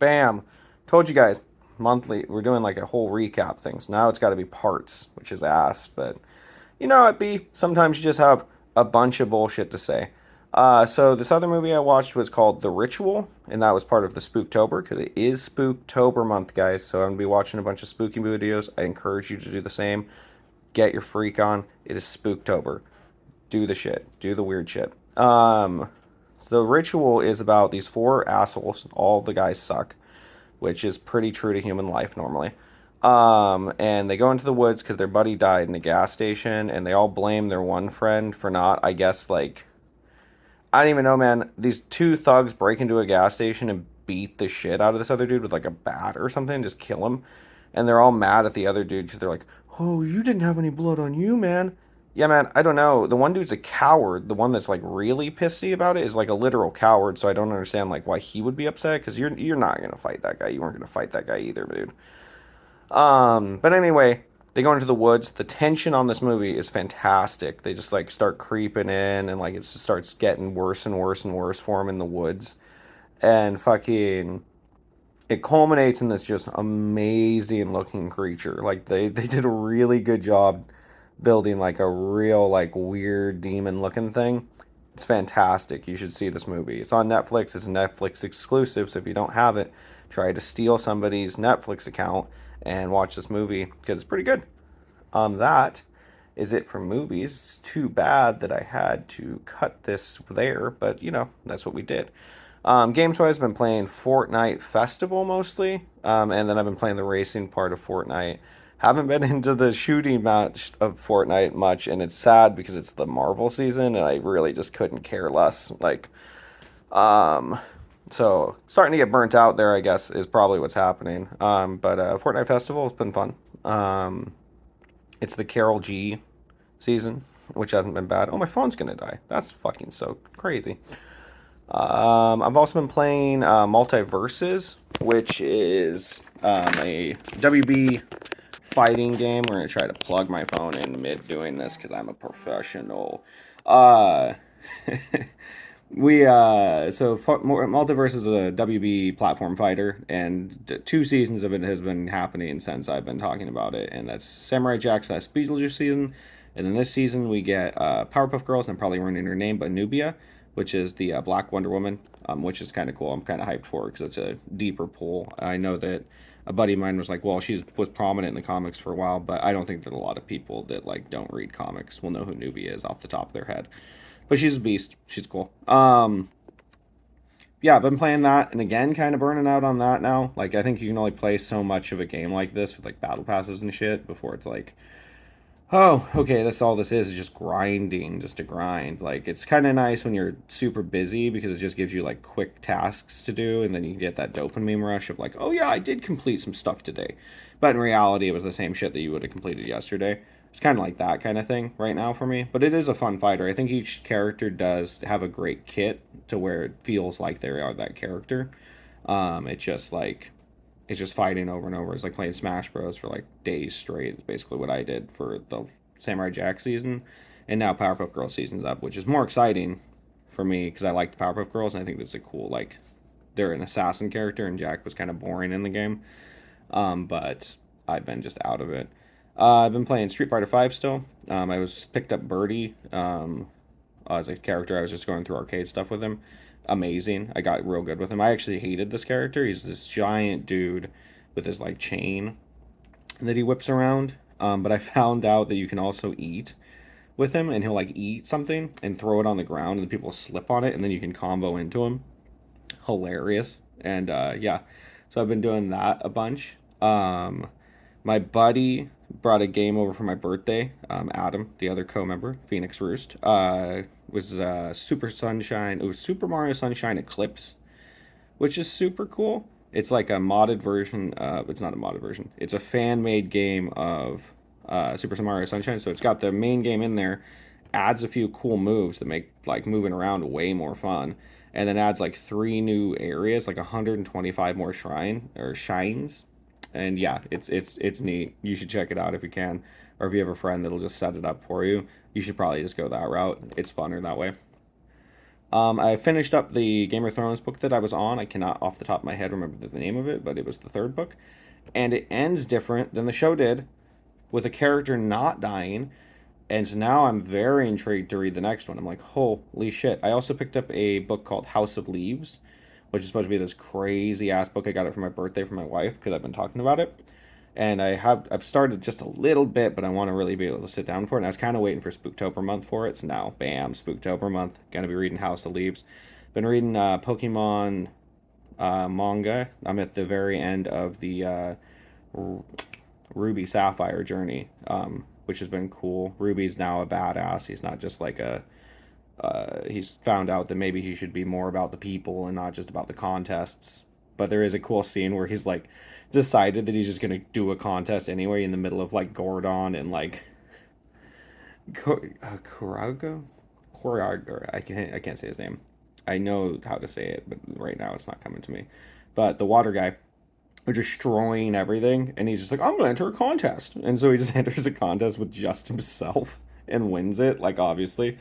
Bam. Told you guys, monthly, we're doing like a whole recap thing. So now it's got to be parts, which is ass. But you know it be. Sometimes you just have a bunch of bullshit to say. So this other movie I watched was called The Ritual, and that was part of the Spooktober because it is Spooktober month, guys. So I'm gonna be watching a bunch of spooky videos. I encourage you to do the same. Get your freak on. It is Spooktober. Do the shit. Do the weird shit. So the Ritual is about these four assholes. All the guys suck, which is pretty true to human life normally. And they go into the woods because their buddy died in a gas station, and they all blame their one friend for not, I guess, like, I don't even know, man. These two thugs break into a gas station and beat the shit out of this other dude with like a bat or something, just kill him. And they're all mad at the other dude because they're like, "Oh, you didn't have any blood on you, man." Yeah, man. I don't know. The one dude's a coward. The one that's like really pissy about it is like a literal coward. So I don't understand like why he would be upset because you're not gonna fight that guy. You weren't gonna fight that guy either, dude. But anyway, they go into the woods. The tension on this movie is fantastic. They just like start creeping in, and like it just starts getting worse and worse and worse for them in the woods. And fucking, it culminates in this just amazing looking creature. Like they did a really good job building like a real like weird demon looking thing. It's fantastic. You should see this movie. It's on Netflix. It's a Netflix exclusive. So if you don't have it, try to steal somebody's Netflix account and watch this movie because it's pretty good. That is it for movies. It's too bad that I had to cut this there, but you know, that's what we did. Games wise, I've been playing Fortnite Festival mostly, and then I've been playing the racing part of Fortnite. Haven't been into the shooting match of Fortnite much, and it's sad because it's the Marvel season, and I really just couldn't care less. Like, um, so starting to get burnt out there, I guess, is probably what's happening. But Fortnite Festival has been fun. It's the Carol G season, which hasn't been bad. Oh, my phone's gonna die. That's fucking so crazy. I've also been playing Multiverses, which is a WB fighting game. We're gonna try to plug my phone in mid doing this because I'm a professional. Uh, Multiverse is a WB platform fighter, and two seasons of it has been happening since I've been talking about it, and that's Samurai Jack's Beetlejuice season, and then this season we get Powerpuff Girls, and I'm probably ruining her name, but Nubia, which is the Black Wonder Woman, which is kind of cool. I'm kind of hyped for it because it's a deeper pull. I know that a buddy of mine was like, "Well, she was prominent in the comics for a while," but I don't think that a lot of people that like don't read comics will know who Nubia is off the top of their head. But she's a beast. She's cool. Yeah, I've been playing that, and again, kind of burning out on that now. Like, I think you can only play so much of a game like this with like battle passes and shit before it's like, oh, okay, that's all this is just grinding, just to grind. Like, it's kind of nice when you're super busy because it just gives you like quick tasks to do, and then you get that dopamine rush of like, oh yeah, I did complete some stuff today. But in reality, it was the same shit that you would have completed yesterday. It's kind of like that kind of thing right now for me. But it is a fun fighter. I think each character does have a great kit to where it feels like they are that character. It's just like it's just fighting over and over. It's like playing Smash Bros for like days straight. It's basically what I did for the Samurai Jack season, and now Powerpuff Girls season's up, which is more exciting for me because I like the Powerpuff Girls and I think that's a cool like they're an assassin character and Jack was kind of boring in the game. But I've been just out of it. I've been playing Street Fighter Five still. I was picked up Birdie as a character. I was just going through arcade stuff with him. Amazing. I got real good with him. I actually hated this character. He's this giant dude with his like chain that he whips around. But I found out that you can also eat with him, and he'll like eat something and throw it on the ground, and the people slip on it, and then you can combo into him. Hilarious. And yeah, so I've been doing that a bunch. My buddy brought a game over for my birthday. Adam, the other co-member, Phoenix Roost, was Super Sunshine. It was Super Mario Sunshine Eclipse, which is super cool. It's like a modded version. It's not a modded version. It's a fan-made game of Super Mario Sunshine. So it's got the main game in there, adds a few cool moves that make like moving around way more fun, and then adds like three new areas, like 125 more shrine or shines. And yeah, it's neat. You should check it out if you can, or if you have a friend that'll just set it up for you. You should probably just go that route. It's funner that way. I finished up the Game of Thrones book that I was on. I cannot, off the top of my head, remember the name of it, but it was the third book. And it ends different than the show did, with a character not dying. And so now I'm very intrigued to read the next one. I'm like, holy shit. I also picked up a book called House of Leaves, which is supposed to be this crazy ass book. I got it for my birthday from my wife because I've been talking about it. And I've started just a little bit, but I want to really be able to sit down for it. And I was kind of waiting for Spooktober month for it. So now, bam, Spooktober month. Gonna be reading House of Leaves. Been reading Pokemon manga. I'm at the very end of the Ruby Sapphire journey, which has been cool. Ruby's now a badass. He's not just like a. He's found out that maybe he should be more about the people and not just about the contests. But there is a cool scene where he's like decided that he's just gonna do a contest anyway in the middle of like Gordon and like Kurago, Kurago. I can't say his name. I know how to say it, but right now it's not coming to me. But the water guy are destroying everything, and he's just like, I'm gonna enter a contest, and so he just enters a contest with just himself and wins it, like obviously,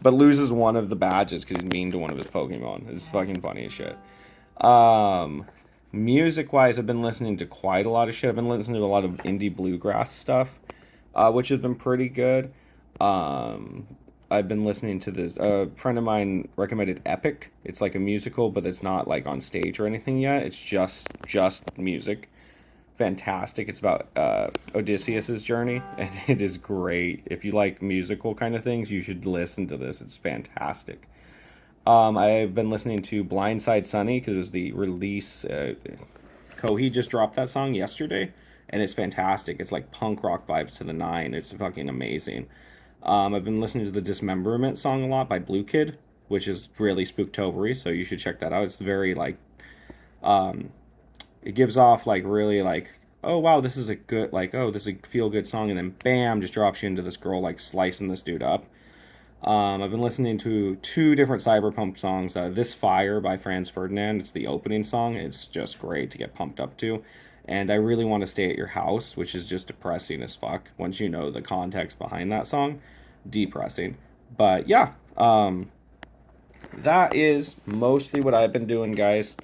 but loses one of the badges because he's mean to one of his Pokemon. It's fucking funny as shit. Um, Music wise, I've been listening to quite a lot of shit. I've been listening to a lot of indie bluegrass stuff, which has been pretty good. Um, I've been listening to this. A friend of mine recommended Epic. It's like a musical, but it's not like on stage or anything yet. It's just music. Fantastic. It's about Odysseus's journey, and it is great. If you like musical kind of things, you should listen to this. It's fantastic. I've been listening to Blindside Sunny because it was the release. Kohi just dropped that song yesterday, and it's fantastic. It's like punk rock vibes to the nine. It's fucking amazing. I've been listening to the Dismemberment song a lot by Blue Kid, which is really spooktobery, so you should check that out. It's very like, it gives off like really like, oh wow, this is a good like, oh this is a feel good song, and then bam, just drops you into this girl like slicing this dude up. I've been listening to two different cyberpunk songs. This Fire by Franz Ferdinand. It's the opening song. It's just great to get pumped up to. And I really want to stay at your house, which is just depressing as fuck. Once you know the context behind that song, depressing. But yeah, that is mostly what I've been doing, guys.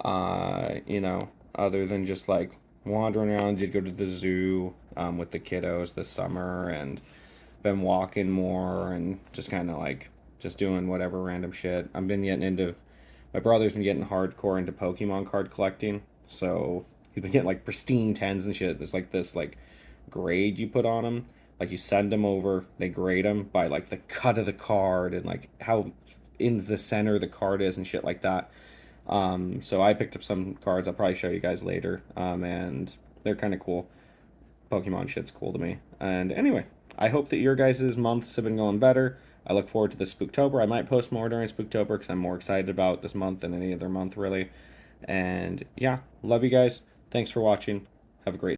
You know, other than just like wandering around, did go to the zoo with the kiddos this summer and been walking more and just kind of like just doing whatever random shit. I've been getting into my brother's been getting hardcore into Pokemon card collecting, so he's been getting like pristine tens and shit. It's like this like grade you put on them. Like you send them over, they grade them by like the cut of the card and like how in the center the card is and shit like that. So I picked up some cards. I'll probably show you guys later. And they're kind of cool. Pokemon shit's cool to me. And anyway, I hope that your guys' months have been going better. I look forward to the Spooktober. I might post more during Spooktober because I'm more excited about this month than any other month, really. And yeah, love you guys. Thanks for watching. Have a great